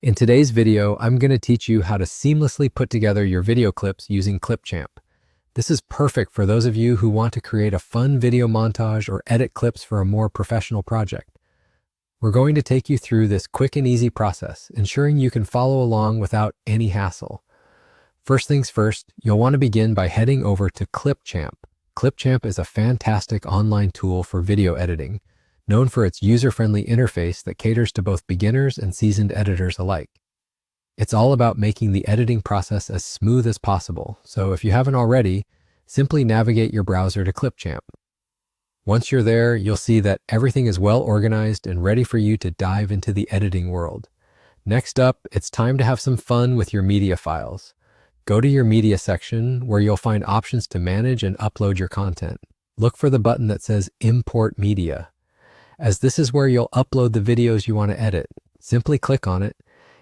In today's video, I'm going to teach you how to seamlessly put together your video clips using Clipchamp. This is perfect for those of you who want to create a fun video montage or edit clips for a more professional project. We're going to take you through this quick and easy process, ensuring you can follow along without any hassle. First things first, you'll want to begin by heading over to Clipchamp. Clipchamp is a fantastic online tool for video editing, known for its user-friendly interface that caters to both beginners and seasoned editors alike. It's all about making the editing process as smooth as possible, so if you haven't already, simply navigate your browser to Clipchamp. Once you're there, you'll see that everything is well organized and ready for you to dive into the editing world. Next up, it's time to have some fun with your media files. Go to your media section where you'll find options to manage and upload your content. Look for the button that says Import Media, as this is where you'll upload the videos you want to edit. Simply click on it,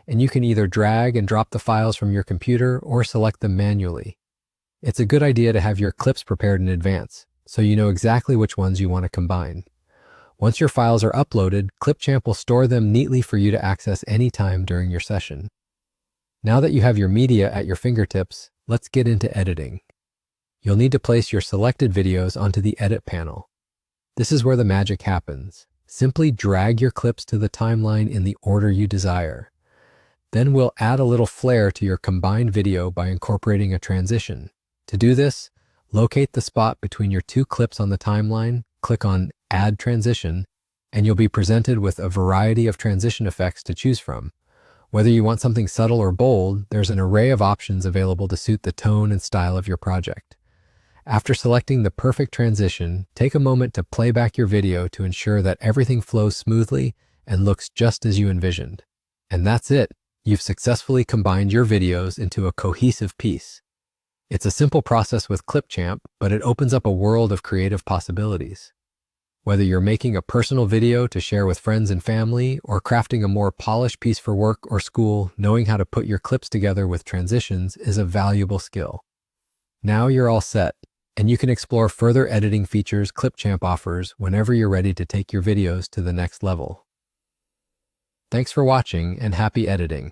and you can either drag and drop the files from your computer or select them manually. It's a good idea to have your clips prepared in advance, so you know exactly which ones you want to combine. Once your files are uploaded, Clipchamp will store them neatly for you to access anytime during your session. Now that you have your media at your fingertips, let's get into editing. You'll need to place your selected videos onto the Edit panel. This is where the magic happens. Simply drag your clips to the timeline in the order you desire. Then we'll add a little flair to your combined video by incorporating a transition. To do this, locate the spot between your two clips on the timeline, click on Add Transition, and you'll be presented with a variety of transition effects to choose from. Whether you want something subtle or bold, there's an array of options available to suit the tone and style of your project. After selecting the perfect transition, take a moment to play back your video to ensure that everything flows smoothly and looks just as you envisioned. And that's it. You've successfully combined your videos into a cohesive piece. It's a simple process with Clipchamp, but it opens up a world of creative possibilities. Whether you're making a personal video to share with friends and family or crafting a more polished piece for work or school, knowing how to put your clips together with transitions is a valuable skill. Now you're all set, and you can explore further editing features Clipchamp offers whenever you're ready to take your videos to the next level. Thanks for watching and happy editing.